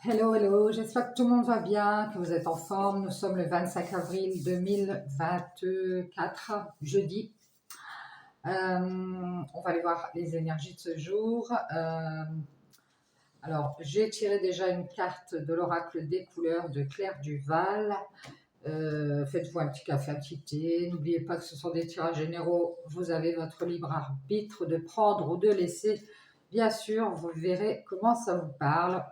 Hello, hello, j'espère que tout le monde va bien, que vous êtes en forme. Nous sommes le 25 avril 2024, jeudi. On va aller voir les énergies de ce jour. Alors, j'ai tiré déjà une carte de l'oracle des couleurs de Claire Duval. Faites-vous un petit café, un petit thé. N'oubliez pas que ce sont des tirages généraux. Vous avez votre libre arbitre de prendre ou de laisser. Bien sûr, vous verrez comment ça vous parle.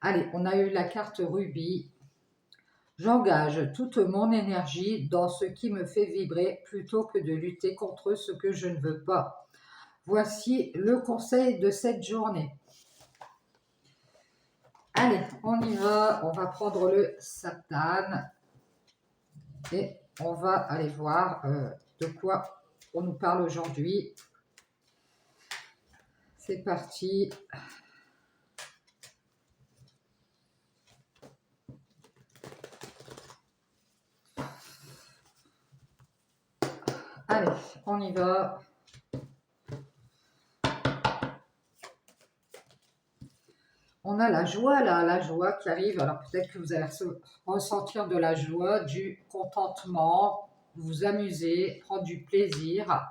Allez, on a eu la carte rubis. J'engage toute mon énergie dans ce qui me fait vibrer plutôt que de lutter contre ce que je ne veux pas. Voici le conseil de cette journée. Allez, on y va. On va prendre le Satan et on va aller voir de quoi on nous parle aujourd'hui. C'est parti. Allez, on y va. On a la joie là, la joie qui arrive. Alors peut-être que vous allez ressentir de la joie, du contentement, vous amuser, prendre du plaisir.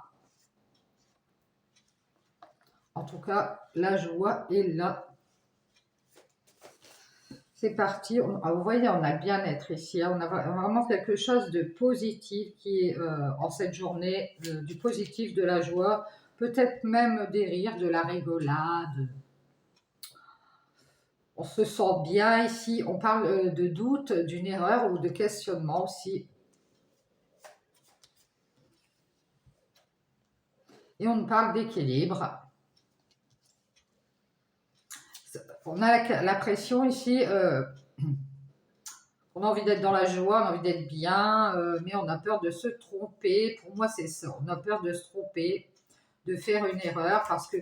En tout cas, la joie est là. C'est parti. Vous voyez, on a le bien-être ici. On a vraiment quelque chose de positif qui est en cette journée, du positif, de la joie, peut-être même des rires, de la rigolade. On se sent bien ici. On parle de doute, d'une erreur ou de questionnement aussi. Et on parle d'équilibre. On a la pression ici. On a envie d'être dans la joie, on a envie d'être bien, mais on a peur de se tromper. Pour moi, c'est ça. On a peur de se tromper, de faire une erreur, parce que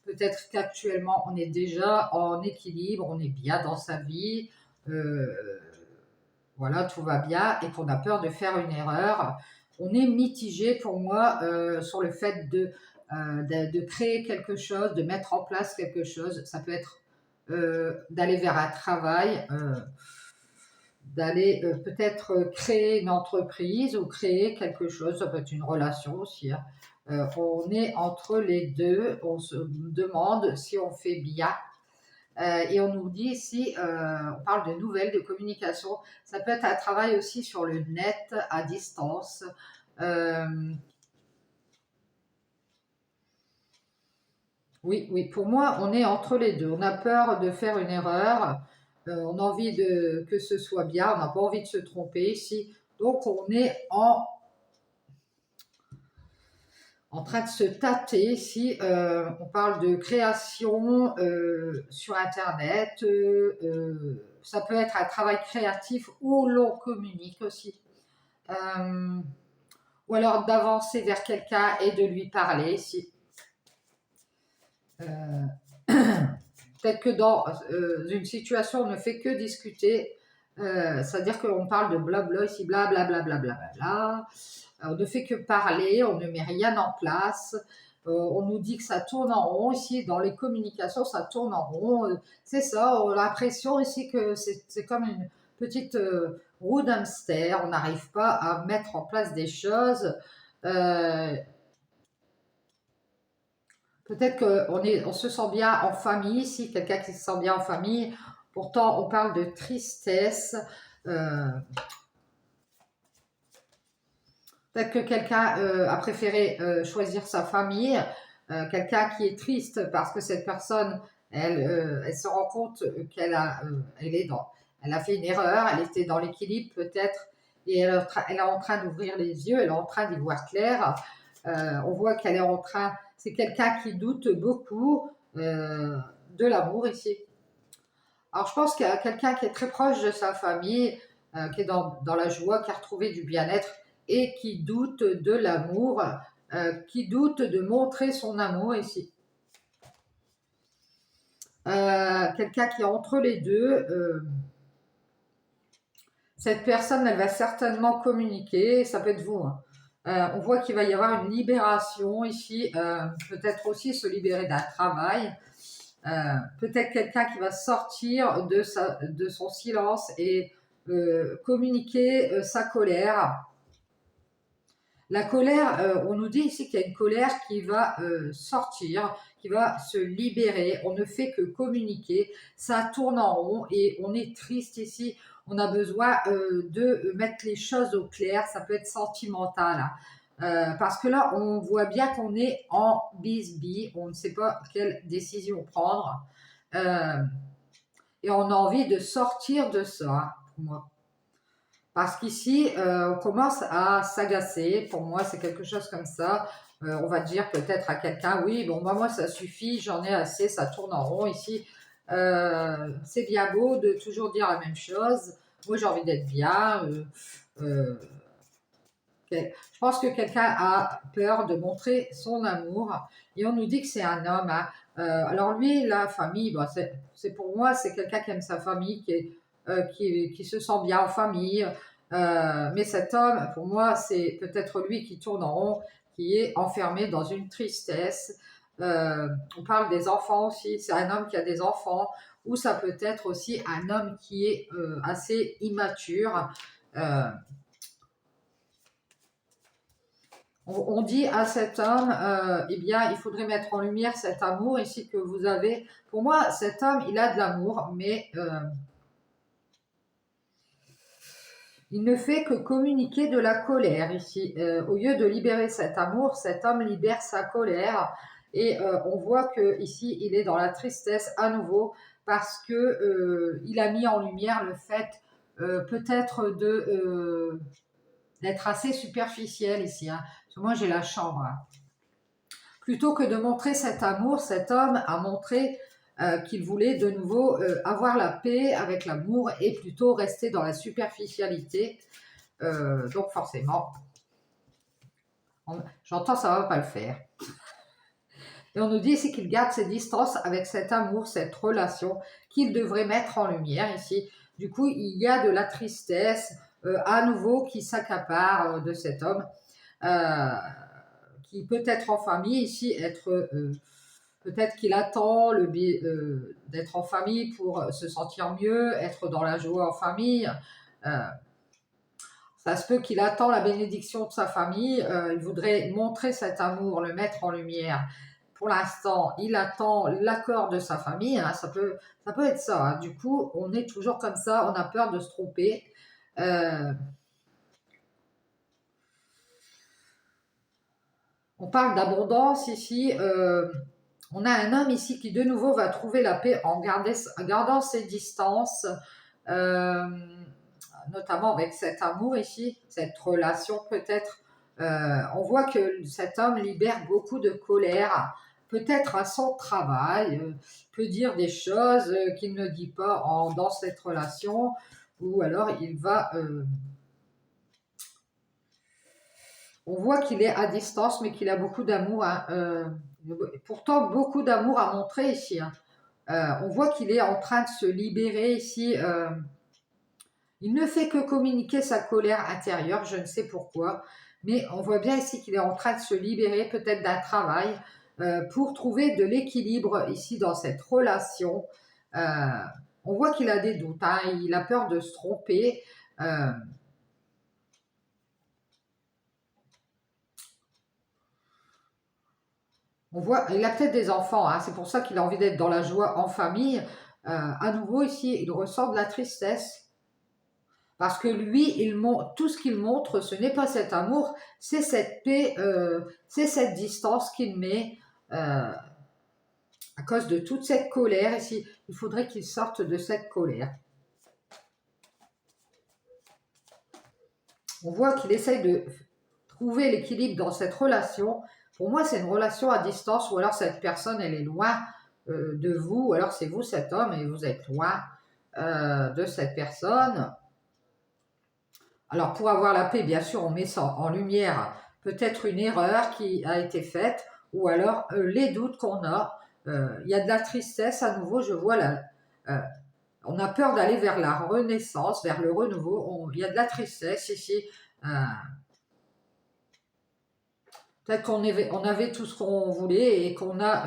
peut-être qu'actuellement, on est déjà en équilibre, on est bien dans sa vie. Voilà, tout va bien, et qu'on a peur de faire une erreur. On est mitigé, pour moi, sur le fait de créer quelque chose, de mettre en place quelque chose. Ça peut être d'aller vers un travail, d'aller peut-être créer une entreprise ou créer quelque chose, ça peut être une relation aussi. Hein. On est entre les deux, on se demande si on fait bien. Et on nous dit ici, on parle de nouvelles, de communication. Ça peut être un travail aussi sur le net, à distance. Oui, oui, pour moi, on est entre les deux. On a peur de faire une erreur. On a envie que ce soit bien. On n'a pas envie de se tromper ici. Donc, on est en train de se tâter ici. On parle de création sur Internet. Ça peut être un travail créatif où l'on communique aussi. Ou alors d'avancer vers quelqu'un et de lui parler ici. Peut-être que dans une situation, on ne fait que discuter. C'est-à-dire qu'on parle de blabla ici, blablabla, blablabla. On ne fait que parler, on ne met rien en place. On nous dit que ça tourne en rond ici, dans les communications, ça tourne en rond. C'est ça, on a l'impression ici que c'est comme une petite roue d'hamster. On n'arrive pas à mettre en place des choses. Peut-être qu'on se sent bien en famille, ici, quelqu'un qui se sent bien en famille. Pourtant, on parle de tristesse. Peut-être que quelqu'un a préféré choisir sa famille. Quelqu'un qui est triste parce que cette personne, elle se rend compte elle a fait une erreur, elle était dans l'équilibre peut-être, et elle est en train d'ouvrir les yeux, elle est en train d'y voir clair. On voit qu'elle est en train, c'est quelqu'un qui doute beaucoup de l'amour ici. Alors je pense qu'il y a quelqu'un qui est très proche de sa famille, qui est dans la joie, qui a retrouvé du bien-être et qui doute de l'amour, qui doute de montrer son amour ici. Quelqu'un qui est entre les deux, cette personne, elle va certainement communiquer, ça peut être vous. Hein. On voit qu'il va y avoir une libération ici, peut-être aussi se libérer d'un travail. Peut-être quelqu'un qui va sortir de son silence et communiquer sa colère. La colère, on nous dit ici qu'il y a une colère qui va sortir, qui va se libérer. On ne fait que communiquer. Ça tourne en rond et on est triste ici. On a besoin de mettre les choses au clair. Ça peut être sentimental, hein. Parce que là, on voit bien qu'on est en bisbille. On ne sait pas quelle décision prendre. Et on a envie de sortir de ça, pour moi. Parce qu'ici, on commence à s'agacer. Pour moi, c'est quelque chose comme ça. On va dire peut-être à quelqu'un, oui, bon, moi, ça suffit, j'en ai assez, ça tourne en rond ici. C'est bien beau de toujours dire la même chose. Moi, j'ai envie d'être bien. Je pense que quelqu'un a peur de montrer son amour. Et on nous dit que c'est un homme, hein. Alors lui, la famille, bah, c'est pour moi, c'est quelqu'un qui aime sa famille, qui se sent bien en famille. Mais cet homme, pour moi, c'est peut-être lui qui tourne en rond, qui est enfermé dans une tristesse. On parle des enfants aussi, c'est un homme qui a des enfants, ou ça peut être aussi un homme qui est assez immature. On dit à cet homme, eh bien, il faudrait mettre en lumière cet amour ici que vous avez. Pour moi, cet homme, il a de l'amour, mais il ne fait que communiquer de la colère ici. Au lieu de libérer cet amour, cet homme libère sa colère. Et on voit que ici, il est dans la tristesse à nouveau parce que il a mis en lumière le fait peut-être d'être assez superficiel ici, hein. Parce que moi, j'ai la chambre, hein. Plutôt que de montrer cet amour, cet homme a montré qu'il voulait de nouveau avoir la paix avec l'amour et plutôt rester dans la superficialité. Donc forcément, j'entends ça ne va pas le faire. Et on nous dit ici qu'il garde ses distances avec cet amour, cette relation qu'il devrait mettre en lumière ici. Du coup, il y a de la tristesse à nouveau qui s'accapare de cet homme. Qui peut être en famille ici, peut-être qu'il attend d'être en famille pour se sentir mieux, être dans la joie en famille. Ça se peut qu'il attend la bénédiction de sa famille, il voudrait montrer cet amour, le mettre en lumière. Pour l'instant, il attend l'accord de sa famille, hein. Ça peut être ça, hein. Du coup, on est toujours comme ça, on a peur de se tromper. On parle d'abondance ici. On a un homme ici qui de nouveau va trouver la paix en gardant ses distances, euh, notamment avec cet amour ici, cette relation peut-être. On voit que cet homme libère beaucoup de colère, peut-être à son travail, peut dire des choses qu'il ne dit pas dans cette relation, ou alors il va on voit qu'il est à distance, mais qu'il a beaucoup d'amour, hein. Pourtant, beaucoup d'amour à montrer ici, hein. On voit qu'il est en train de se libérer ici. Il ne fait que communiquer sa colère intérieure, je ne sais pourquoi, mais on voit bien ici qu'il est en train de se libérer peut-être d'un travail pour trouver de l'équilibre ici dans cette relation. On voit qu'il a des doutes, hein, il a peur de se tromper. On voit, il a peut-être des enfants, hein, c'est pour ça qu'il a envie d'être dans la joie en famille. À nouveau, ici, il ressent de la tristesse. Parce que lui, tout ce qu'il montre, ce n'est pas cet amour, c'est cette paix, c'est cette distance qu'il met à cause de toute cette colère. Ici, il faudrait qu'il sorte de cette colère. On voit qu'il essaye de trouver l'équilibre dans cette relation. Pour moi, c'est une relation à distance, ou alors cette personne, elle est loin de vous, ou alors c'est vous cet homme et vous êtes loin de cette personne. Alors pour avoir la paix, bien sûr, on met ça en lumière, peut-être une erreur qui a été faite, ou alors les doutes qu'on a. Il y a de la tristesse à nouveau, je vois on a peur d'aller vers la renaissance, vers le renouveau. Il y a de la tristesse ici. Peut-être qu'on avait tout ce qu'on voulait et qu'on a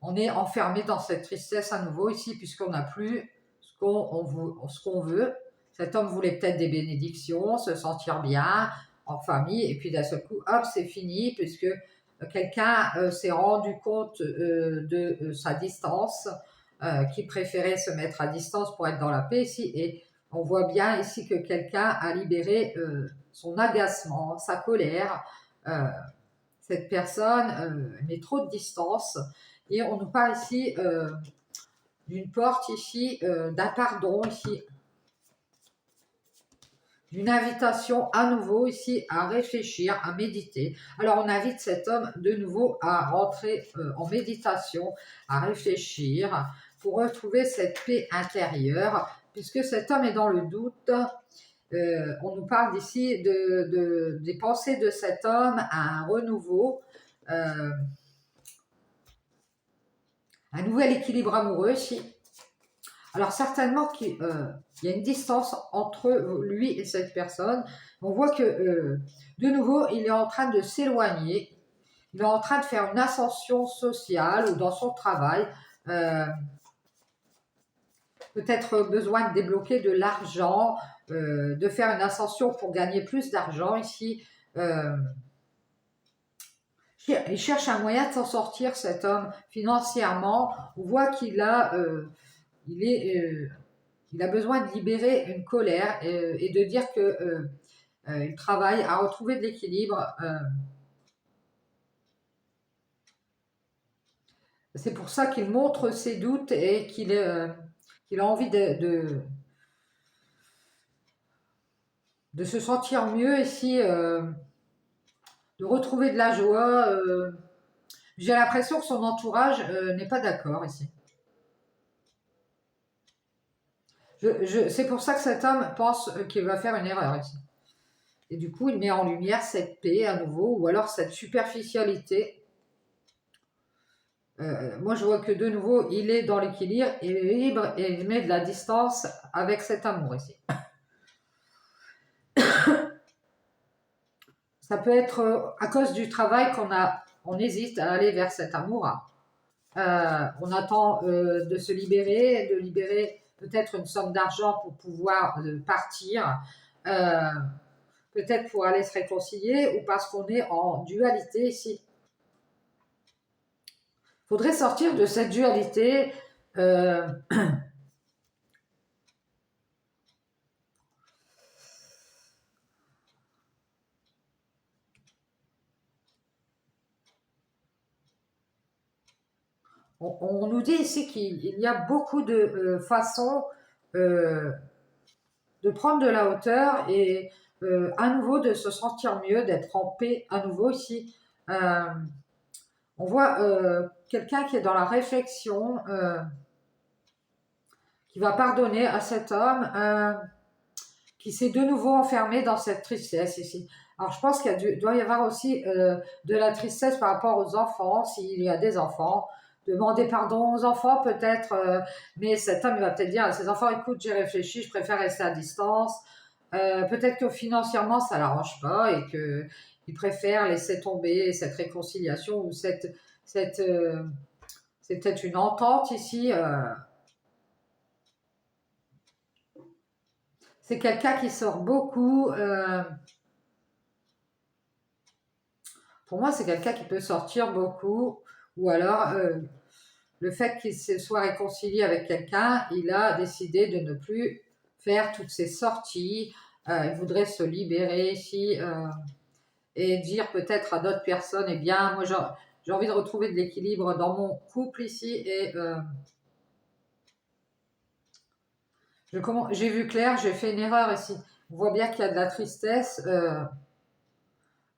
on est enfermé dans cette tristesse à nouveau ici, puisqu'on n'a plus ce qu'on veut. Cet homme voulait peut-être des bénédictions, se sentir bien en famille, et puis d'un seul coup, hop, c'est fini, puisque quelqu'un s'est rendu compte de sa distance, qui préférait se mettre à distance pour être dans la paix ici, et on voit bien ici que quelqu'un a libéré son agacement, sa colère. Cette personne met trop de distance, et on nous parle ici d'une porte ici, d'un pardon ici, d'une invitation à nouveau ici à réfléchir, à méditer. Alors on invite cet homme de nouveau à rentrer en méditation, à réfléchir pour retrouver cette paix intérieure, puisque cet homme est dans le doute. On nous parle d'ici des pensées de cet homme à un renouveau, un nouvel équilibre amoureux ici. Alors certainement qu'il y a une distance entre lui et cette personne. On voit que de nouveau, il est en train de s'éloigner. Il est en train de faire une ascension sociale ou dans son travail. Peut-être besoin de débloquer de l'argent, de faire une ascension pour gagner plus d'argent ici. Il cherche un moyen de s'en sortir, cet homme, financièrement. On voit qu'il a... il a besoin de libérer une colère et de dire que il travaille à retrouver de l'équilibre. C'est pour ça qu'il montre ses doutes et qu'il a envie de se sentir mieux ici, de retrouver de la joie. J'ai l'impression que son entourage n'est pas d'accord ici. C'est pour ça que cet homme pense qu'il va faire une erreur ici. Et du coup, il met en lumière cette paix à nouveau, ou alors cette superficialité. Moi, je vois que de nouveau, il est dans l'équilibre, il est libre et il met de la distance avec cet amour ici. Ça peut être à cause du travail on hésite à aller vers cet amour. On attend de se libérer, de libérer peut-être une somme d'argent pour pouvoir partir, peut-être pour aller se réconcilier ou parce qu'on est en dualité ici. Il faudrait sortir de cette dualité. On nous dit ici qu'il y a beaucoup de façons de prendre de la hauteur et à nouveau de se sentir mieux, d'être en paix à nouveau ici. On voit quelqu'un qui est dans la réflexion, qui va pardonner à cet homme qui s'est de nouveau enfermé dans cette tristesse ici. Alors je pense qu'il doit y avoir aussi de la tristesse par rapport aux enfants, s'il y a des enfants. Demander pardon aux enfants peut-être, mais cet homme il va peut-être dire à ses enfants, écoute, j'ai réfléchi, je préfère rester à distance. Peut-être que financièrement ça l'arrange pas et qu'il préfère laisser tomber cette réconciliation ou c'est peut-être une entente ici. C'est quelqu'un qui sort beaucoup. Pour moi, c'est quelqu'un qui peut sortir beaucoup. Ou alors, le fait qu'il se soit réconcilié avec quelqu'un, il a décidé de ne plus faire toutes ces sorties. Il voudrait se libérer ici et dire peut-être à d'autres personnes, eh bien, moi, j'ai envie de retrouver de l'équilibre dans mon couple ici. Et j'ai vu clair, j'ai fait une erreur ici. On voit bien qu'il y a de la tristesse.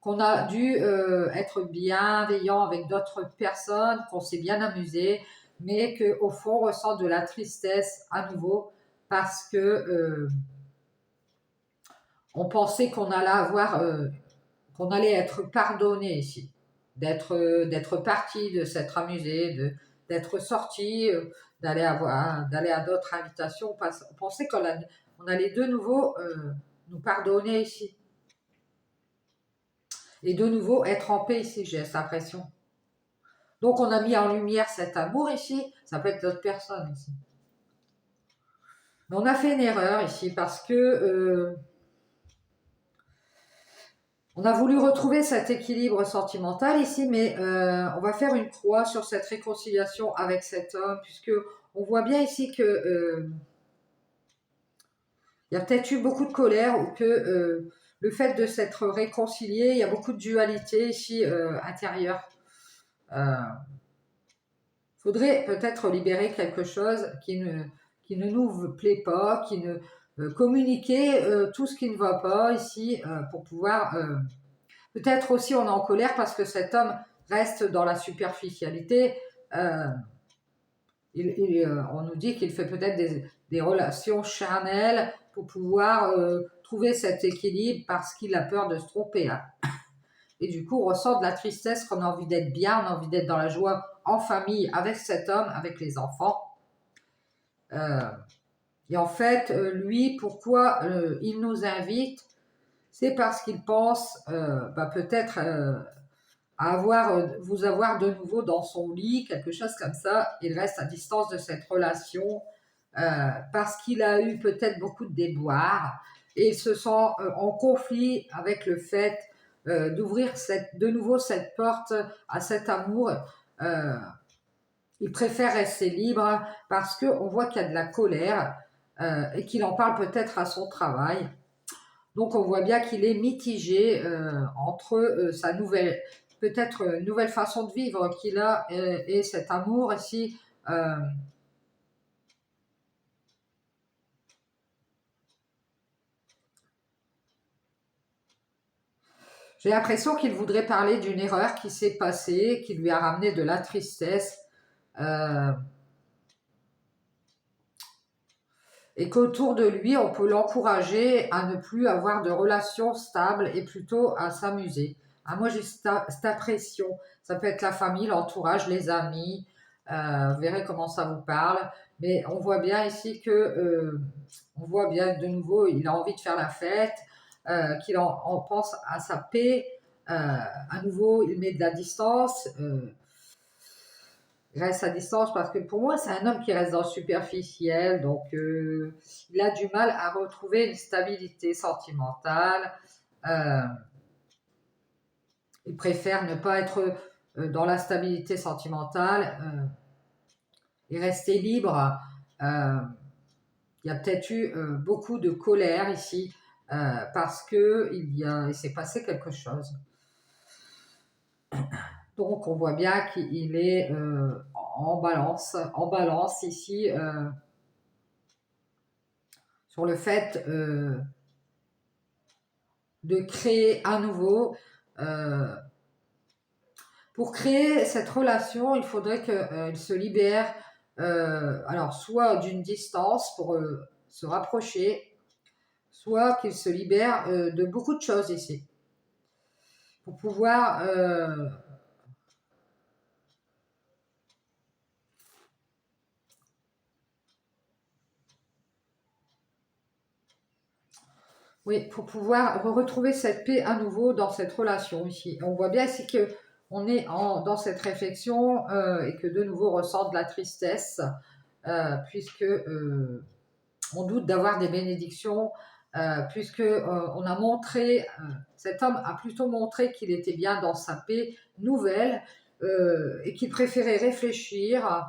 Qu'on a dû être bienveillant avec d'autres personnes, qu'on s'est bien amusé, mais qu'au fond, on ressent de la tristesse à nouveau parce que on pensait qu'on qu'on allait être pardonné ici, d'être parti, de s'être amusé, d'être sorti, d'aller à d'autres invitations. On pensait qu'on allait de nouveau nous pardonner ici. Et de nouveau être en paix ici, j'ai cette impression. Donc on a mis en lumière cet amour ici, ça peut être d'autres personnes ici. Mais on a fait une erreur ici parce que on a voulu retrouver cet équilibre sentimental ici, mais on va faire une croix sur cette réconciliation avec cet homme, puisque on voit bien ici que il y a peut-être eu beaucoup de colère ou que le fait de s'être réconcilié, il y a beaucoup de dualité ici intérieure. Faudrait peut-être libérer quelque chose qui ne nous plaît pas, qui ne communiquer tout ce qui ne va pas ici pour pouvoir peut-être aussi on est en colère parce que cet homme reste dans la superficialité. On nous dit qu'il fait peut-être des relations charnelles pour pouvoir trouver cet équilibre parce qu'il a peur de se tromper. Hein. Et du coup, on ressent de la tristesse, qu'on a envie d'être bien, on a envie d'être dans la joie en famille avec cet homme, avec les enfants. Et en fait, lui, pourquoi il nous invite, c'est parce qu'il pense peut-être vous avoir de nouveau dans son lit, quelque chose comme ça. Il reste à distance de cette relation parce qu'il a eu peut-être beaucoup de déboires et il se sent en conflit avec le fait d'ouvrir de nouveau cette porte à cet amour. Il préfère rester libre parce qu'on voit qu'il y a de la colère et qu'il en parle peut-être à son travail. Donc on voit bien qu'il est mitigé entre sa nouvelle façon de vivre qu'il a et cet amour ici. J'ai l'impression qu'il voudrait parler d'une erreur qui s'est passée, qui lui a ramené de la tristesse. Et qu'autour de lui, on peut l'encourager à ne plus avoir de relations stables et plutôt à s'amuser. Ah, moi, j'ai cette impression. Ça peut être la famille, l'entourage, les amis. Vous verrez comment ça vous parle. Mais on voit bien ici que, on voit bien de nouveau, il a envie de faire la fête, qu'il en pense à sa paix. À nouveau, il met de la distance. Il reste à distance parce que pour moi, c'est un homme qui reste dans le superficiel, donc il a du mal à retrouver une stabilité sentimentale. Euh, il préfère ne pas être dans la stabilité sentimentale et rester libre. Il y a peut-être eu beaucoup de colère ici parce que il s'est passé quelque chose. Donc on voit bien qu'il est en balance ici sur le fait de créer à nouveau. Pour créer cette relation, il faudrait qu'il se libère, alors soit d'une distance pour se rapprocher, soit qu'il se libère de beaucoup de choses ici. Pour pouvoir oui, pour pouvoir retrouver cette paix à nouveau dans cette relation ici. On voit bien ici que on est dans cette réflexion et que de nouveau on ressent de la tristesse puisque on doute d'avoir des bénédictions puisque on a montré, cet homme a plutôt montré qu'il était bien dans sa paix nouvelle et qu'il préférait réfléchir.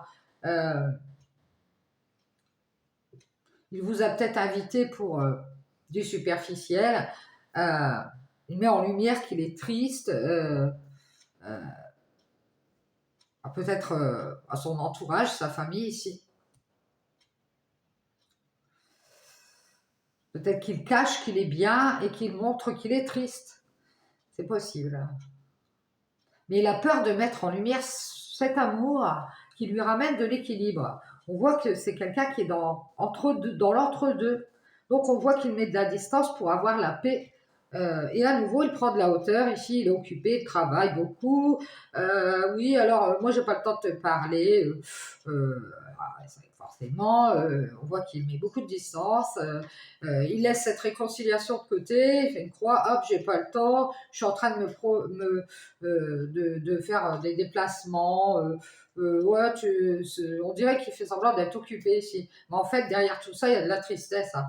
Il vous a peut-être invité pour du superficiel. Il met en lumière qu'il est triste, peut-être à son entourage, sa famille ici. Peut-être qu'il cache qu'il est bien et qu'il montre qu'il est triste. C'est possible. Mais il a peur de mettre en lumière cet amour qui lui ramène de l'équilibre. On voit que c'est quelqu'un qui est dans l'entre-deux. Donc on voit qu'il met de la distance pour avoir la paix. Et à nouveau, il prend de la hauteur. Ici, il est occupé, il travaille beaucoup. Oui, alors moi, j'ai pas le temps de te parler. forcément. On voit qu'il met beaucoup de distance. Il laisse cette réconciliation de côté. Il fait une croix. Hop, j'ai pas le temps. Je suis en train de de faire des déplacements. Ouais, on dirait qu'il fait semblant d'être occupé ici. Mais en fait, derrière tout ça, il y a de la tristesse. Hein.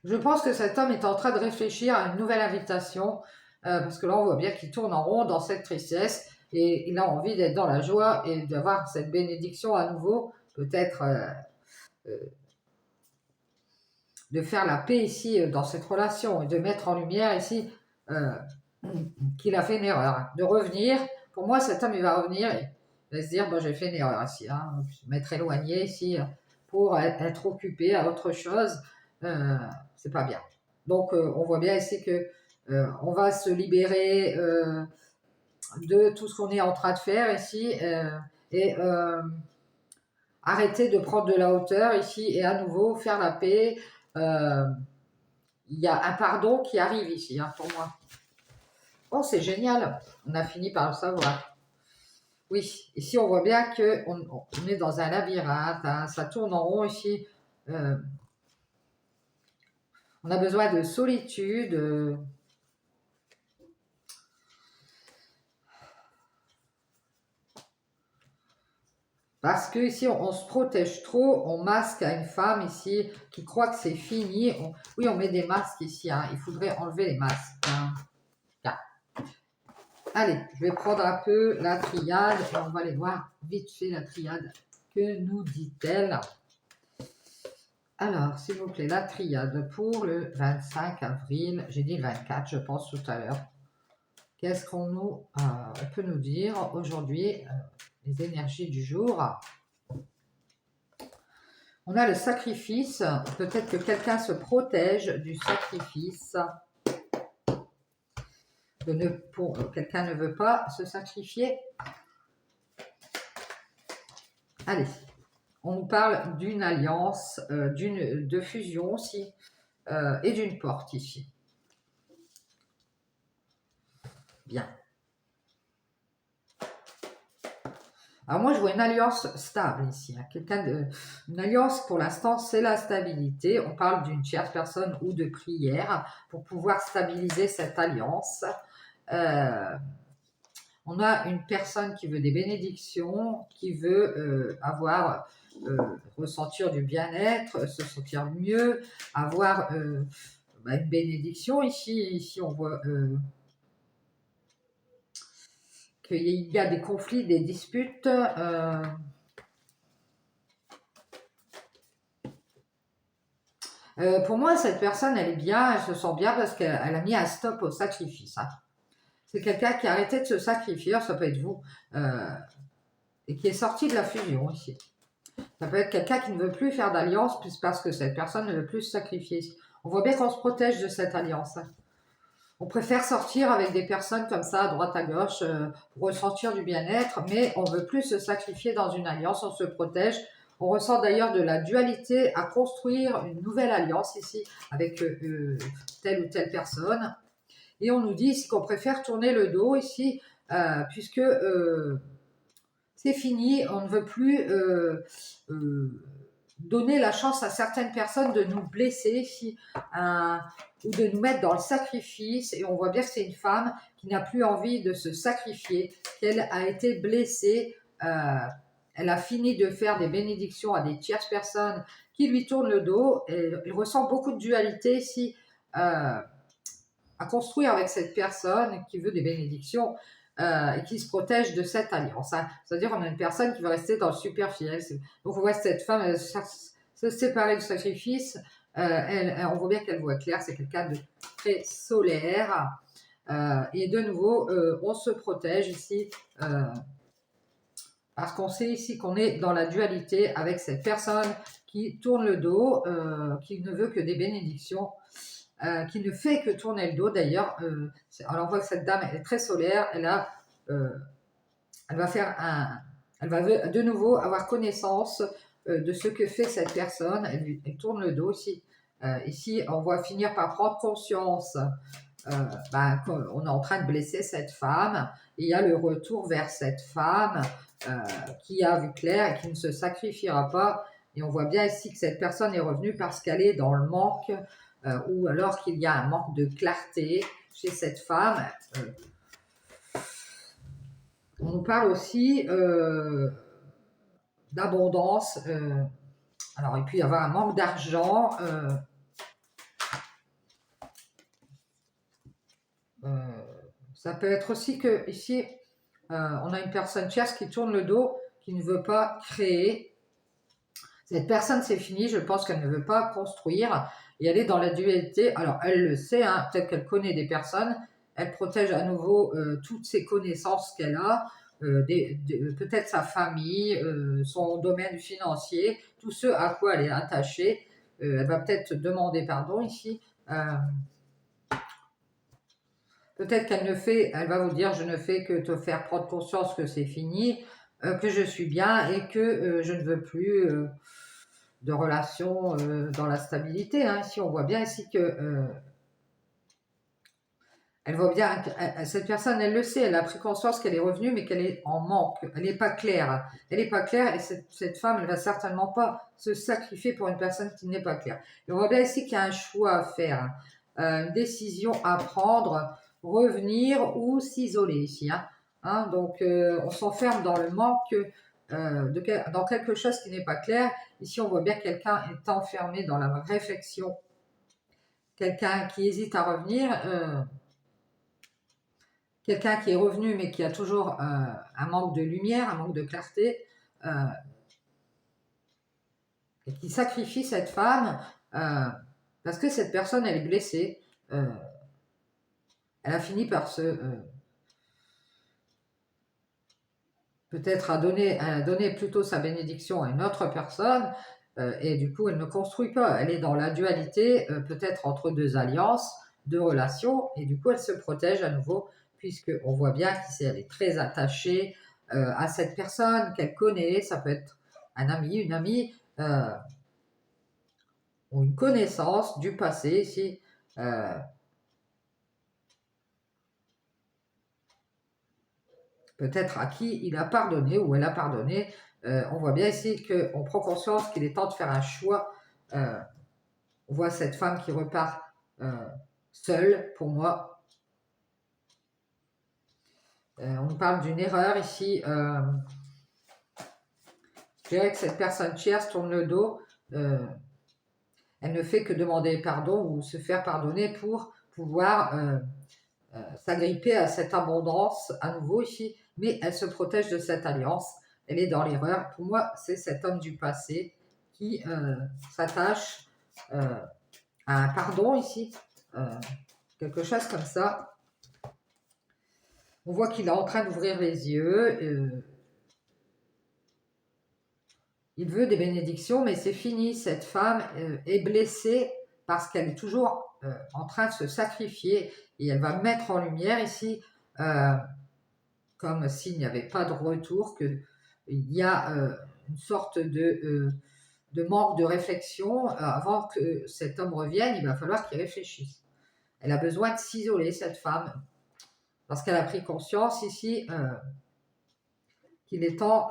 Je pense que cet homme est en train de réfléchir à une nouvelle invitation, parce que là, on voit bien qu'il tourne en rond dans cette tristesse et il a envie d'être dans la joie et d'avoir cette bénédiction à nouveau, peut-être de faire la paix ici dans cette relation et de mettre en lumière ici qu'il a fait une erreur, de revenir. Pour moi, cet homme, il va revenir et il va se dire, bon, j'ai fait une erreur ici, hein, m'être éloigné ici pour être occupé à autre chose. C'est pas bien. Donc, on voit bien ici que on va se libérer de tout ce qu'on est en train de faire ici et arrêter de prendre de la hauteur ici et à nouveau faire la paix. Il y a un pardon qui arrive ici, hein, pour moi. Oh, c'est génial. On a fini par le savoir. Oui, ici, on voit bien qu'on est dans un labyrinthe. Hein, ça tourne en rond ici. On a besoin de solitude. Parce que ici, on se protège trop, on masque à une femme ici qui croit que c'est fini. Oui, on met des masques ici. Hein. Il faudrait enlever les masques. Hein. Allez, je vais prendre un peu la triade et on va aller voir vite fait la triade. Que nous dit-elle? Alors, s'il vous plaît, la triade pour le 25 avril. J'ai dit le 24, je pense, tout à l'heure. Qu'est-ce qu'on peut nous dire aujourd'hui, les énergies du jour? On a le sacrifice. Peut-être que quelqu'un se protège du sacrifice. Quelqu'un ne veut pas se sacrifier. Allez, on nous parle d'une alliance, de fusion aussi, et d'une porte ici. Bien. Alors moi, je vois une alliance stable ici. Hein. Une alliance, pour l'instant, c'est la stabilité. On parle d'une tierce personne ou de prière pour pouvoir stabiliser cette alliance. On a une personne qui veut des bénédictions, qui veut ressentir du bien-être, se sentir mieux, avoir une bénédiction. Ici on voit qu'il y a des conflits, des disputes. Pour moi, cette personne, elle est bien, elle se sent bien parce qu'elle a mis un stop au sacrifice. Hein. C'est quelqu'un qui a arrêté de se sacrifier, ça peut être vous, et qui est sorti de la fusion ici. Ça peut être quelqu'un qui ne veut plus faire d'alliance parce que cette personne ne veut plus se sacrifier. On voit bien qu'on se protège de cette alliance. On préfère sortir avec des personnes comme ça, à droite à gauche, pour ressentir du bien-être, mais on ne veut plus se sacrifier dans une alliance, on se protège. On ressent d'ailleurs de la dualité à construire une nouvelle alliance ici avec telle ou telle personne. Et on nous dit ici qu'on préfère tourner le dos ici, puisque c'est fini, on ne veut plus donner la chance à certaines personnes de nous blesser ici, ou de nous mettre dans le sacrifice. Et on voit bien que c'est une femme qui n'a plus envie de se sacrifier, qu'elle a été blessée. Elle a fini de faire des bénédictions à des tierces personnes qui lui tournent le dos. Et elle ressent beaucoup de dualité ici à construire avec cette personne qui veut des bénédictions et qui se protège de cette alliance. Hein. C'est-à-dire qu'on a une personne qui va rester dans le superficiel. Donc on voit cette femme se séparer du sacrifice. On voit bien qu'elle voit clair, c'est quelqu'un de très solaire. Et de nouveau, on se protège ici parce qu'on sait ici qu'on est dans la dualité avec cette personne qui tourne le dos, qui ne veut que des bénédictions. Qui ne fait que tourner le dos d'ailleurs. Alors on voit que cette dame est très solaire, elle va de nouveau avoir connaissance de ce que fait cette personne, elle tourne le dos ici. Ici, on va finir par prendre conscience qu'on est en train de blesser cette femme, et il y a le retour vers cette femme. qui a vu clair et qui ne se sacrifiera pas. Et on voit bien ici que cette personne est revenue parce qu'elle est dans le manque ou alors qu'il y a un manque de clarté chez cette femme. On nous parle aussi d'abondance. Alors, il peut y avoir un manque d'argent. Ça peut être aussi que ici, on a une personne tierce qui tourne le dos, qui ne veut pas créer. Cette personne, c'est fini, je pense qu'elle ne veut pas construire et elle est dans la dualité. Alors, elle le sait, hein, peut-être qu'elle connaît des personnes, elle protège à nouveau toutes ses connaissances qu'elle a, peut-être sa famille, son domaine financier, tout ce à quoi elle est attachée. Elle va peut-être demander pardon ici. Peut-être elle va vous dire, je ne fais que te faire prendre conscience que c'est fini, que je suis bien et que je ne veux plus de relations dans la stabilité. Hein. Ici, on voit bien ici que elle voit bien, cette personne, elle le sait, elle a pris conscience qu'elle est revenue, mais qu'elle est en manque. Elle n'est pas claire. Elle n'est pas claire et cette femme, elle va certainement pas se sacrifier pour une personne qui n'est pas claire. Et on voit bien ici qu'il y a un choix à faire, une décision à prendre, revenir ou s'isoler ici. Hein, donc, on s'enferme dans le manque, dans quelque chose qui n'est pas clair. Ici, on voit bien que quelqu'un est enfermé dans la réflexion. Quelqu'un qui hésite à revenir. Quelqu'un qui est revenu mais qui a toujours un manque de lumière, un manque de clarté, et qui sacrifie cette femme parce que cette personne, elle est blessée. Elle a fini par peut-être à donner plutôt sa bénédiction à une autre personne, et du coup, elle ne construit pas. Elle est dans la dualité, peut-être entre deux alliances, deux relations, et du coup, elle se protège à nouveau puisqu'on voit bien qu'elle est très attachée à cette personne qu'elle connaît, ça peut être un ami, une amie, ou une connaissance du passé ici. Peut-être à qui il a pardonné ou elle a pardonné. On voit bien ici qu'on prend conscience qu'il est temps de faire un choix. On voit cette femme qui repart seule, pour moi. On nous parle d'une erreur ici. Je dirais que cette personne tierce tourne le dos. Elle ne fait que demander pardon ou se faire pardonner pour pouvoir s'agripper à cette abondance à nouveau ici. Mais elle se protège de cette alliance. Elle est dans l'erreur. Pour moi, c'est cet homme du passé qui s'attache à un pardon ici. Quelque chose comme ça. On voit qu'il est en train d'ouvrir les yeux. Il veut des bénédictions, mais c'est fini. Cette femme est blessée parce qu'elle est toujours en train de se sacrifier. Et elle va mettre en lumière ici, comme s'il n'y avait pas de retour, qu'il y a une sorte de manque de réflexion. Avant que cet homme revienne, il va falloir qu'il réfléchisse. Elle a besoin de s'isoler, cette femme, parce qu'elle a pris conscience ici qu'il est temps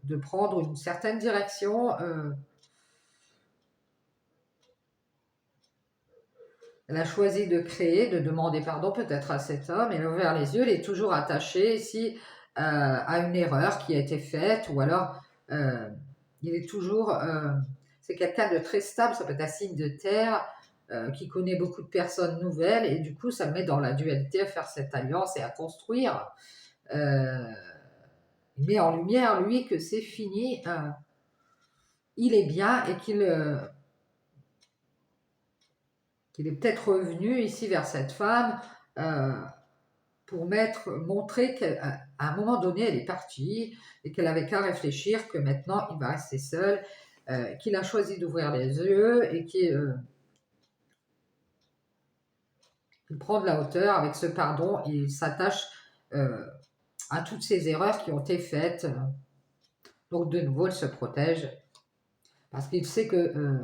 de prendre une certaine direction. Elle a choisi de créer, de demander pardon peut-être à cet homme. Elle a ouvert les yeux, elle est toujours attachée ici à une erreur qui a été faite, ou alors il est toujours... c'est quelqu'un de très stable, ça peut être un signe de terre, qui connaît beaucoup de personnes nouvelles, et du coup ça le met dans la dualité à faire cette alliance et à construire. Il met en lumière, lui, que c'est fini, il est bien et qu'il est peut-être revenu ici vers cette femme pour montrer qu'à un moment donné, elle est partie et qu'elle avait qu'à réfléchir que maintenant, il va rester seul, qu'il a choisi d'ouvrir les yeux et qu'il prend de la hauteur avec ce pardon. Il s'attache à toutes ces erreurs qui ont été faites. Donc, de nouveau, elle se protège parce qu'il sait que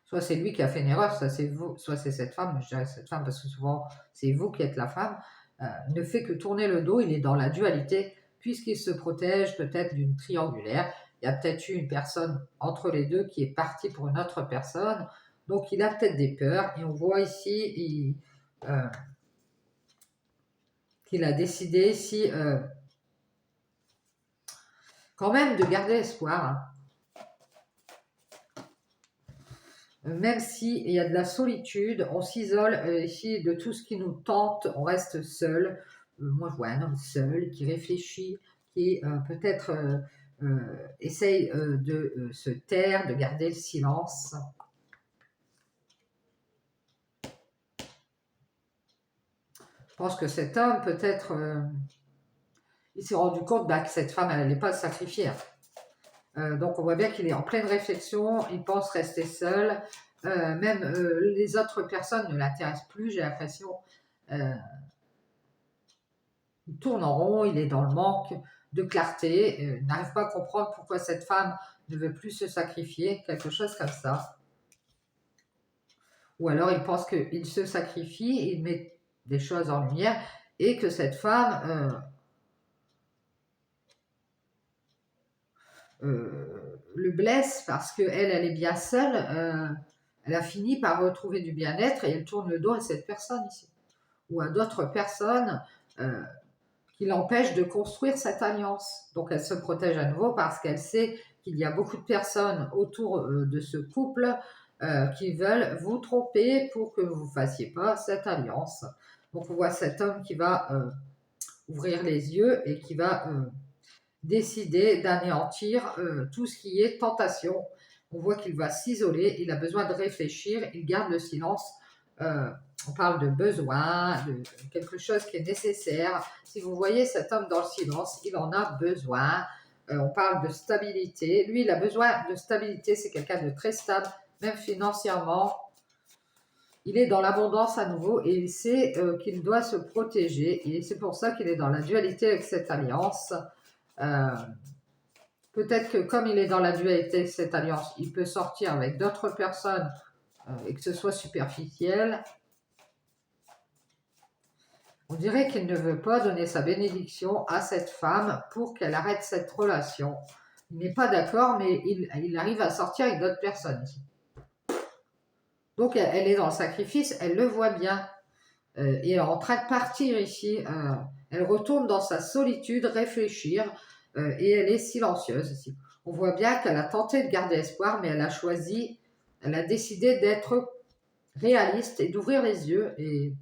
soit c'est lui qui a fait une erreur, soit c'est vous, soit c'est cette femme, je dirais cette femme parce que souvent c'est vous qui êtes la femme, ne fait que tourner le dos, il est dans la dualité, puisqu'il se protège peut-être d'une triangulaire. Il y a peut-être eu une personne entre les deux qui est partie pour une autre personne. Donc, il a peut-être des peurs. Et on voit ici qu'il a décidé ici quand même de garder espoir. Hein. Même s'il y a de la solitude, on s'isole ici de tout ce qui nous tente, on reste seul. Moi, je vois un homme seul qui réfléchit, qui peut-être essaye de se taire, de garder le silence. Je pense que cet homme, peut-être, il s'est rendu compte que cette femme, elle n'allait pas se sacrifier. Donc, on voit bien qu'il est en pleine réflexion, il pense rester seul. Même les autres personnes ne l'intéressent plus, j'ai l'impression. Il tourne en rond, il est dans le manque de clarté, il n'arrive pas à comprendre pourquoi cette femme ne veut plus se sacrifier, quelque chose comme ça. Ou alors il pense qu'il se sacrifie, il met des choses en lumière et que cette femme le blesse parce qu'elle est bien seule. Elle a fini par retrouver du bien-être et elle tourne le dos à cette personne ici. Ou à d'autres personnes qui l'empêchent de construire cette alliance. Donc elle se protège à nouveau parce qu'elle sait qu'il y a beaucoup de personnes autour de ce couple qui veulent vous tromper pour que vous ne fassiez pas cette alliance. Donc on voit cet homme qui va ouvrir les yeux et qui va décider d'anéantir tout ce qui est tentation. On voit qu'il va s'isoler, il a besoin de réfléchir, il garde le silence. On parle de besoin, de quelque chose qui est nécessaire. Si vous voyez cet homme dans le silence, il en a besoin. On parle de stabilité. Lui, il a besoin de stabilité. C'est quelqu'un de très stable, même financièrement. Il est dans l'abondance à nouveau et il sait qu'il doit se protéger. Et c'est pour ça qu'il est dans la dualité avec cette alliance. Peut-être que comme il est dans la dualité avec cette alliance, il peut sortir avec d'autres personnes et que ce soit superficiel. On dirait qu'il ne veut pas donner sa bénédiction à cette femme pour qu'elle arrête cette relation. Il n'est pas d'accord, mais il arrive à sortir avec d'autres personnes. Donc elle est dans le sacrifice, elle le voit bien. Et elle est en train de partir ici. Elle retourne dans sa solitude, réfléchir, et elle est silencieuse ici. On voit bien qu'elle a tenté de garder espoir, mais elle a décidé d'être réaliste et d'ouvrir les yeux. Et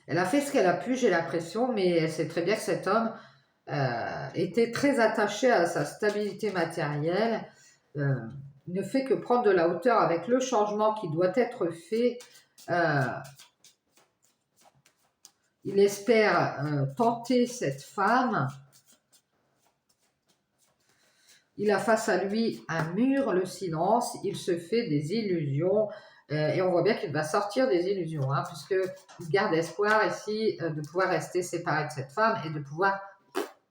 elle a fait ce qu'elle a pu, j'ai l'impression, mais elle sait très bien que cet homme était très attaché à sa stabilité matérielle. Ne fait que prendre de la hauteur avec le changement qui doit être fait. Il espère tenter cette femme. Il a face à lui un mur, le silence. Il se fait des illusions. Et on voit bien qu'il va sortir des illusions, hein, puisqu'il garde espoir ici de pouvoir rester séparé de cette femme et de pouvoir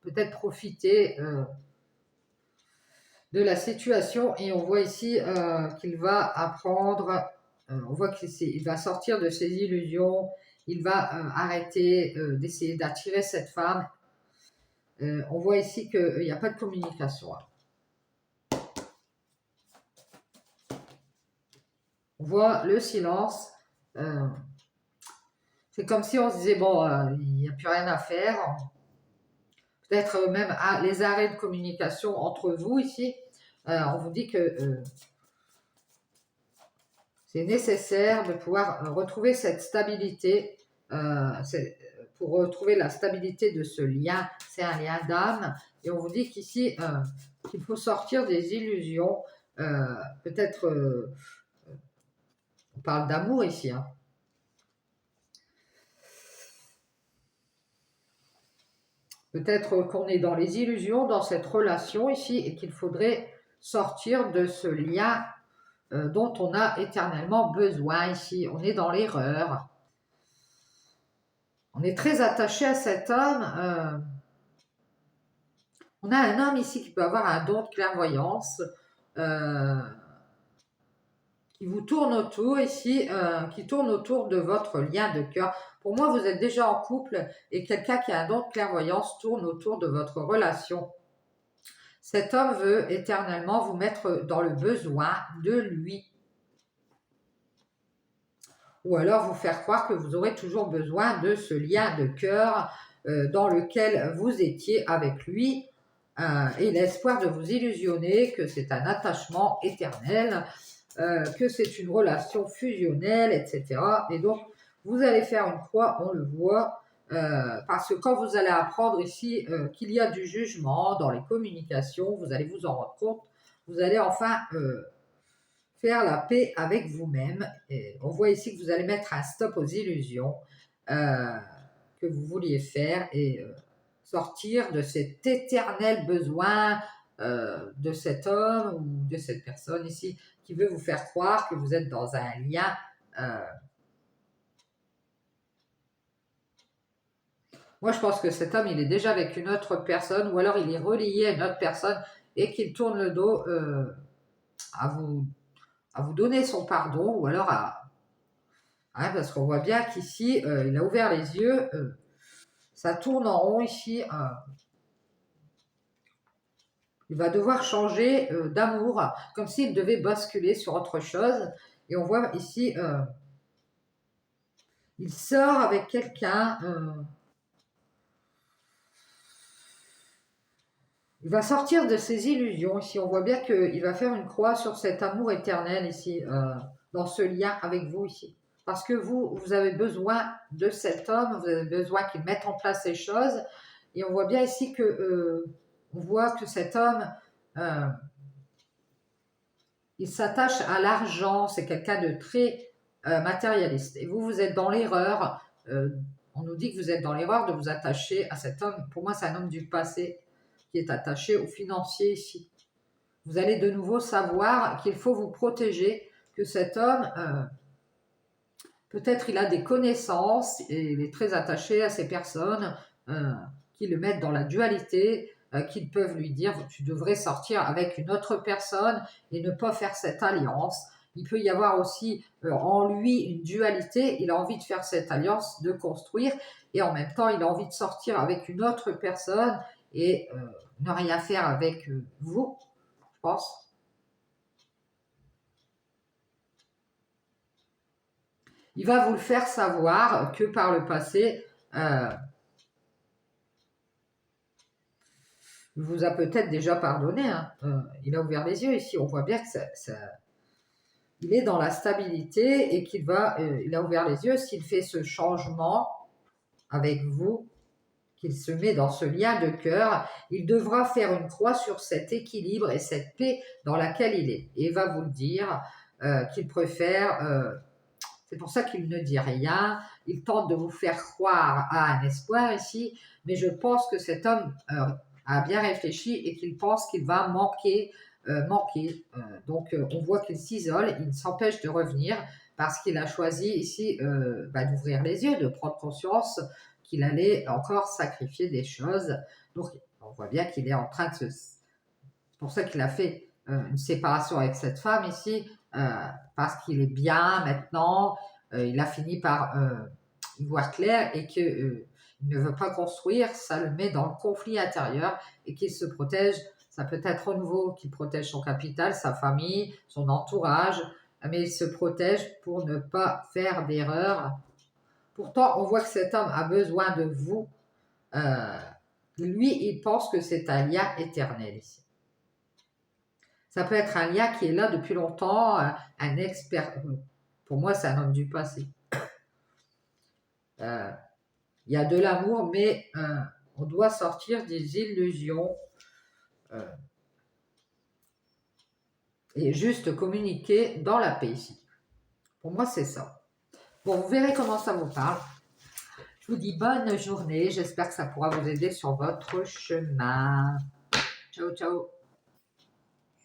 peut-être profiter de la situation. Et on voit ici qu'il va apprendre, on voit qu'il va sortir de ses illusions, il va arrêter d'essayer d'attirer cette femme. On voit ici qu'il n'y a pas de communication. On voit le silence. C'est comme si on se disait, bon, il n'y a plus rien à faire. Peut-être même les arrêts de communication entre vous ici. On vous dit que c'est nécessaire de pouvoir retrouver cette stabilité. Pour retrouver la stabilité de ce lien, c'est un lien d'âme. Et on vous dit qu'ici, qu'il faut sortir des illusions. Peut-être, on parle d'amour ici. Hein. Peut-être qu'on est dans les illusions, dans cette relation ici, et qu'il faudrait sortir de ce lien dont on a éternellement besoin ici. On est dans l'erreur. On est très attaché à cet homme. On a un homme ici qui peut avoir un don de clairvoyance, qui vous tourne autour ici, qui tourne autour de votre lien de cœur. Pour moi, vous êtes déjà en couple et quelqu'un qui a un don de clairvoyance tourne autour de votre relation. Cet homme veut éternellement vous mettre dans le besoin de lui. Ou alors vous faire croire que vous aurez toujours besoin de ce lien de cœur dans lequel vous étiez avec lui et l'espoir de vous illusionner que c'est un attachement éternel, que c'est une relation fusionnelle, etc. Et donc, vous allez faire une croix, on le voit, parce que quand vous allez apprendre ici qu'il y a du jugement dans les communications, vous allez vous en rendre compte, vous allez enfin faire la paix avec vous-même. Et on voit ici que vous allez mettre un stop aux illusions que vous vouliez faire et sortir de cet éternel besoin de cet homme ou de cette personne ici qui veut vous faire croire que vous êtes dans un lien moi, je pense que cet homme, il est déjà avec une autre personne ou alors il est relié à une autre personne et qu'il tourne le dos à vous donner son pardon ou alors parce qu'on voit bien qu'ici, il a ouvert les yeux, ça tourne en rond ici. Il va devoir changer d'amour, comme s'il devait basculer sur autre chose. Et on voit ici, il sort avec quelqu'un. Il va sortir de ses illusions. Ici, on voit bien qu'il va faire une croix sur cet amour éternel ici, dans ce lien avec vous ici. Parce que vous avez besoin de cet homme, vous avez besoin qu'il mette en place ces choses. Et on voit bien ici que on voit que cet homme, il s'attache à l'argent. C'est quelqu'un de très matérialiste. Et vous êtes dans l'erreur. On nous dit que vous êtes dans l'erreur de vous attacher à cet homme. Pour moi, c'est un homme du passé qui est attaché aux financiers ici. Vous allez de nouveau savoir qu'il faut vous protéger, que cet homme, peut-être il a des connaissances et il est très attaché à ces personnes qui le mettent dans la dualité, qui peuvent lui dire tu devrais sortir avec une autre personne et ne pas faire cette alliance. Il peut y avoir aussi en lui une dualité, il a envie de faire cette alliance, de construire, et en même temps il a envie de sortir avec une autre personne et ne rien faire avec vous, je pense. Il va vous le faire savoir que par le passé, il vous a peut-être déjà pardonné. Hein. Il a ouvert les yeux ici. On voit bien que il est dans la stabilité et qu'il va, il a ouvert les yeux. S'il fait ce changement avec vous, qu'il se met dans ce lien de cœur, il devra faire une croix sur cet équilibre et cette paix dans laquelle il est. Et il va vous le dire qu'il préfère, c'est pour ça qu'il ne dit rien, il tente de vous faire croire à un espoir ici, mais je pense que cet homme a bien réfléchi et qu'il pense qu'il va manquer. Donc on voit qu'il s'isole, il s'empêche de revenir parce qu'il a choisi ici d'ouvrir les yeux, de prendre conscience qu'il allait encore sacrifier des choses. Donc, on voit bien qu'il est en train de se... C'est pour ça qu'il a fait une séparation avec cette femme ici, parce qu'il est bien maintenant. Il a fini par y voir clair et qu'il ne veut pas construire. Ça le met dans le conflit intérieur et qu'il se protège. Ça peut être au nouveau qu'il protège son capital, sa famille, son entourage, mais il se protège pour ne pas faire d'erreur. Pourtant, on voit que cet homme a besoin de vous. Lui, il pense que c'est un lien éternel ici. Ça peut être un lien qui est là depuis longtemps, un expert. Pour moi, c'est un homme du passé. Il y a de l'amour, mais on doit sortir des illusions et juste communiquer dans la paix ici. Pour moi, c'est ça. Bon, vous verrez comment ça vous parle. Je vous dis bonne journée. J'espère que ça pourra vous aider sur votre chemin. Ciao, ciao.